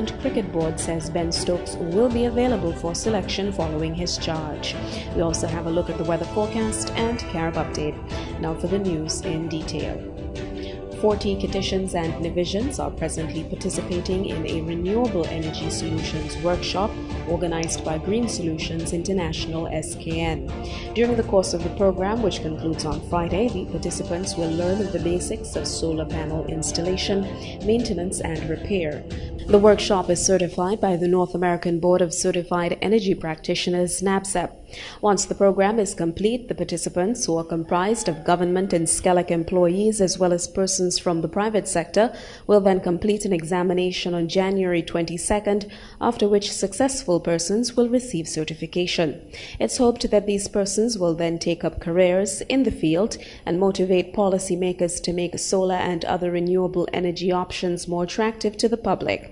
England Cricket Board says Ben Stokes will be available for selection following his charge. We also have a look at the weather forecast and Carib update. Now for the news in detail. 40 Kittitions and Divisions are presently participating in a renewable energy solutions workshop organized by Green Solutions International (SKN). During the course of the program, which concludes on Friday, the participants will learn the basics of solar panel installation, maintenance and repair. The workshop is certified by the North American Board of Certified Energy Practitioners (NABCEP). Once the program is complete, the participants, who are comprised of government and SCELEC employees as well as persons from the private sector, will then complete an examination on January 22nd, after which successful persons will receive certification. It's hoped that these persons will then take up careers in the field and motivate policymakers to make solar and other renewable energy options more attractive to the public.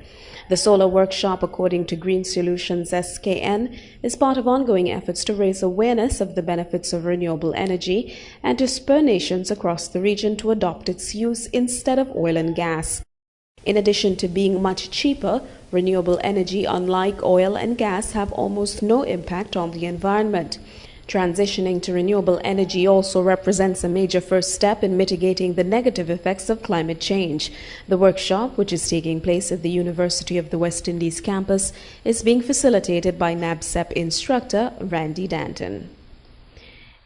The solar workshop, according to Green Solutions (SKN), is part of ongoing efforts to raise awareness of the benefits of renewable energy and to spur nations across the region to adopt its use instead of oil and gas. In addition to being much cheaper, renewable energy, unlike oil and gas, have almost no impact on the environment. Transitioning to renewable energy also represents a major first step in mitigating the negative effects of climate change. The workshop, which is taking place at the University of the West Indies campus, is being facilitated by NABCEP instructor Randy Danton.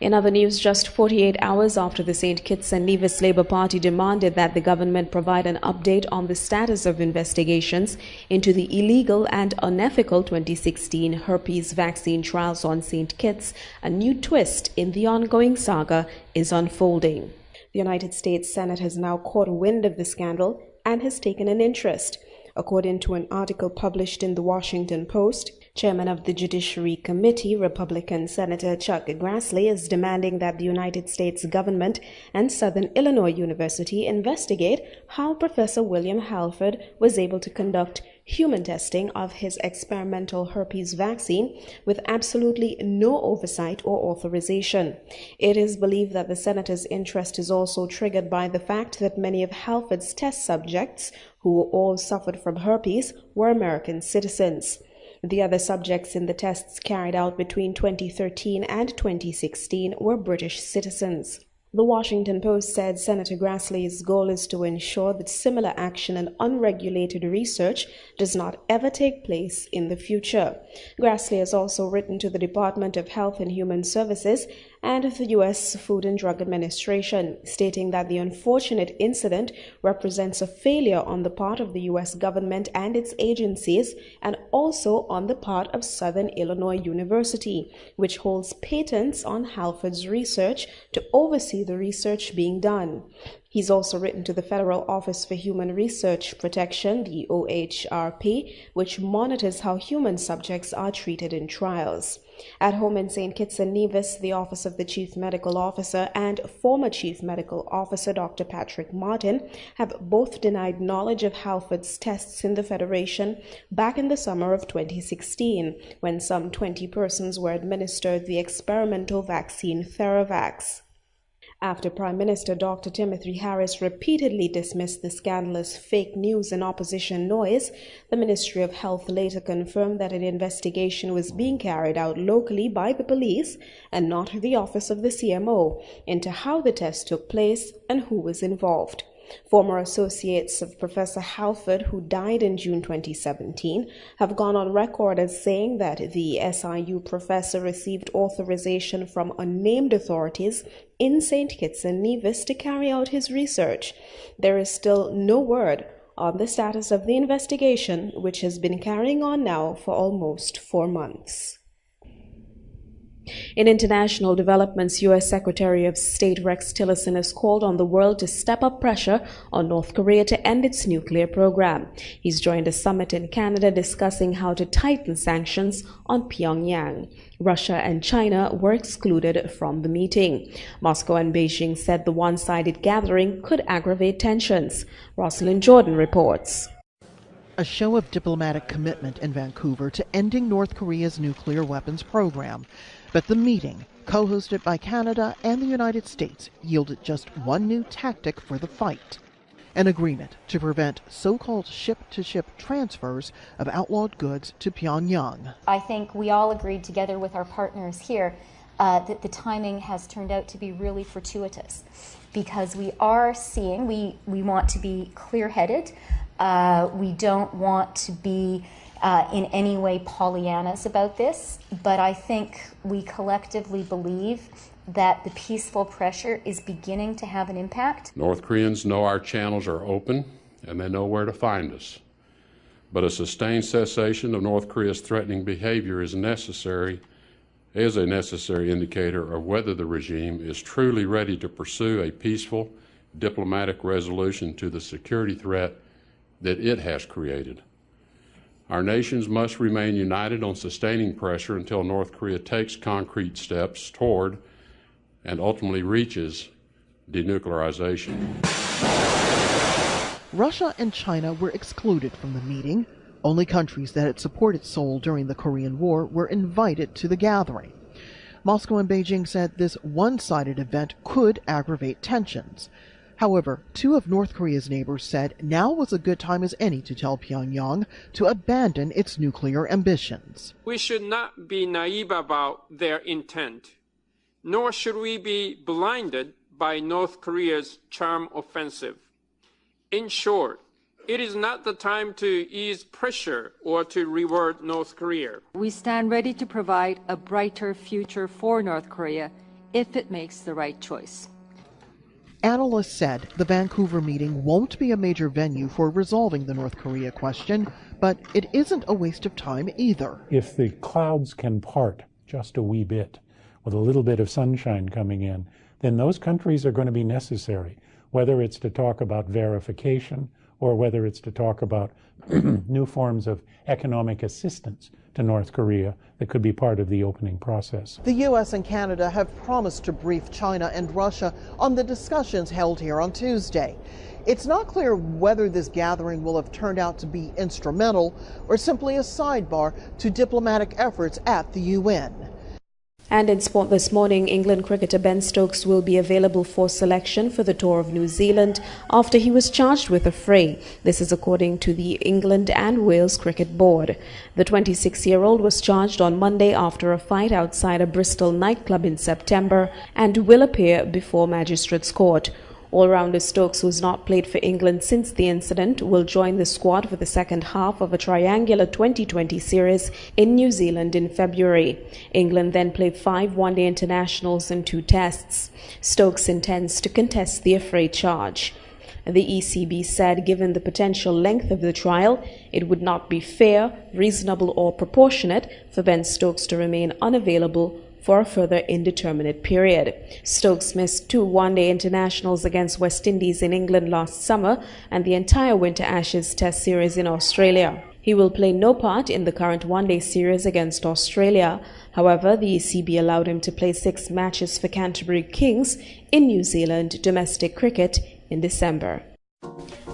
In other news, just 48 hours after the St. Kitts and Nevis Labour Party demanded that the government provide an update on the status of investigations into the illegal and unethical 2016 herpes vaccine trials on St. Kitts, a new twist in the ongoing saga is unfolding. The United States Senate has now caught wind of the scandal and has taken an interest. According to an article published in the Washington Post, Chairman of the Judiciary Committee, Republican Senator Chuck Grassley, is demanding that the United States government and Southern Illinois University investigate how Professor William Halford was able to conduct human testing of his experimental herpes vaccine with absolutely no oversight or authorization. It is believed that the senator's interest is also triggered by the fact that many of Halford's test subjects, who all suffered from herpes, were American citizens. The other subjects in the tests carried out between 2013 and 2016 were British citizens. The Washington Post said Senator Grassley's goal is to ensure that similar action and unregulated research does not ever take place in the future. Grassley has also written to the Department of Health and Human Services and the U.S. Food and Drug Administration, stating that the unfortunate incident represents a failure on the part of the U.S. government and its agencies, and also on the part of Southern Illinois University, which holds patents on Halford's research to oversee the research being done. He's also written to the Federal Office for Human Research Protection, the OHRP, which monitors how human subjects are treated in trials. At home in St. Kitts and Nevis, the Office of the Chief Medical Officer and former Chief Medical Officer Dr. Patrick Martin have both denied knowledge of Halford's tests in the Federation back in the summer of 2016, when some 20 persons were administered the experimental vaccine Theravax. After Prime Minister Dr. Timothy Harris repeatedly dismissed the scandalous fake news and opposition noise, the Ministry of Health later confirmed that an investigation was being carried out locally by the police and not the office of the CMO into how the test took place and who was involved. Former associates of Professor Halford, who died in June 2017, have gone on record as saying that the SIU professor received authorization from unnamed authorities in St. Kitts and Nevis to carry out his research. There is still no word on the status of the investigation, which has been carrying on now for almost 4 months. In international developments, U.S. Secretary of State Rex Tillerson has called on the world to step up pressure on North Korea to end its nuclear program. He's joined a summit in Canada discussing how to tighten sanctions on Pyongyang. Russia and China were excluded from the meeting. Moscow and Beijing said the one-sided gathering could aggravate tensions. Rosalind Jordan reports. A show of diplomatic commitment in Vancouver to ending North Korea's nuclear weapons program. But the meeting, co-hosted by Canada and the United States, yielded just one new tactic for the fight: an agreement to prevent so-called ship-to-ship transfers of outlawed goods to Pyongyang. I think we all agreed together with our partners here that the timing has turned out to be really fortuitous, because we are seeing, we want to be clear-headed, we don't want to be in any way Pollyannas about this, but I think we collectively believe that the peaceful pressure is beginning to have an impact. North Koreans know our channels are open and they know where to find us. But a sustained cessation of North Korea's threatening behavior is a necessary indicator of whether the regime is truly ready to pursue a peaceful diplomatic resolution to the security threat that it has created. Our nations must remain united on sustaining pressure until North Korea takes concrete steps toward and ultimately reaches denuclearization. Russia and China were excluded from the meeting. Only countries that had supported Seoul during the Korean War were invited to the gathering. Moscow and Beijing said this one-sided event could aggravate tensions. However, two of North Korea's neighbors said now was a good time as any to tell Pyongyang to abandon its nuclear ambitions. We should not be naive about their intent, nor should we be blinded by North Korea's charm offensive. In short, it is not the time to ease pressure or to reward North Korea. We stand ready to provide a brighter future for North Korea if it makes the right choice. Analysts said the Vancouver meeting won't be a major venue for resolving the North Korea question, but it isn't a waste of time either. If the clouds can part just a wee bit, with a little bit of sunshine coming in, then those countries are going to be necessary, whether it's to talk about verification or whether it's to talk about new forms of economic assistance to North Korea that could be part of the opening process. The U.S. and Canada have promised to brief China and Russia on the discussions held here on Tuesday. It's not clear whether this gathering will have turned out to be instrumental or simply a sidebar to diplomatic efforts at the UN. And in sport this morning, England cricketer Ben Stokes will be available for selection for the tour of New Zealand after he was charged with a fray. This is according to the England and Wales Cricket Board. The 26-year-old was charged on Monday after a fight outside a Bristol nightclub in September and will appear before Magistrates Court. All-rounder Stokes, who's not played for England since the incident, will join the squad for the second half of a triangular 2020 series in New Zealand in February. England then played 5 one-day internationals and 2 tests. Stokes intends to contest the affray charge. The ECB said given the potential length of the trial, it would not be fair, reasonable or proportionate for Ben Stokes to remain unavailable for a further indeterminate period. Stokes missed 2 one-day internationals against West Indies in England last summer and the entire Winter Ashes Test series in Australia. He will play no part in the current one-day series against Australia. However, the ECB allowed him to play 6 matches for Canterbury Kings in New Zealand domestic cricket in December.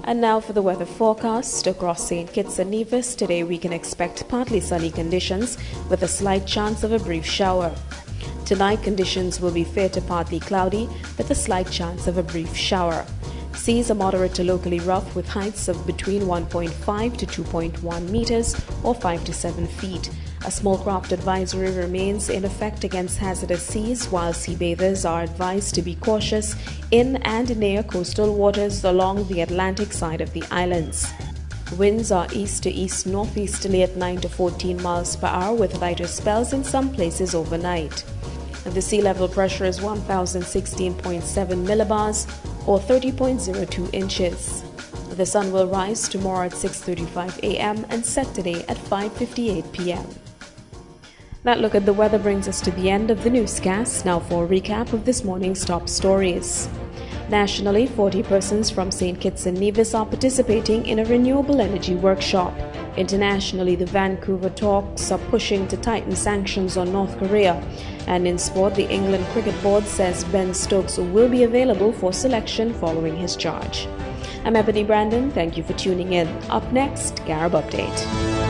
And now for the weather forecast. Across St. Kitts and Nevis, today we can expect partly sunny conditions with a slight chance of a brief shower. Tonight, conditions will be fair to partly cloudy with a slight chance of a brief shower. Seas are moderate to locally rough with heights of between 1.5 to 2.1 meters or 5 to 7 feet. A small craft advisory remains in effect against hazardous seas, while sea bathers are advised to be cautious in and near coastal waters along the Atlantic side of the islands. Winds are east to east-northeasterly at 9 to 14 miles per hour with lighter spells in some places overnight. The sea level pressure is 1016.7 millibars or 30.02 inches. The sun will rise tomorrow at 6:35 a.m. and set today at 5:58 p.m. That look at the weather brings us to the end of the newscast. Now for a recap of this morning's top stories. Nationally, 40 persons from St. Kitts and Nevis are participating in a renewable energy workshop. Internationally, the Vancouver talks are pushing to tighten sanctions on North Korea. And in sport, the England Cricket Board says Ben Stokes will be available for selection following his charge. I'm Ebony Brandon. Thank you for tuning in. Up next, Carib Update.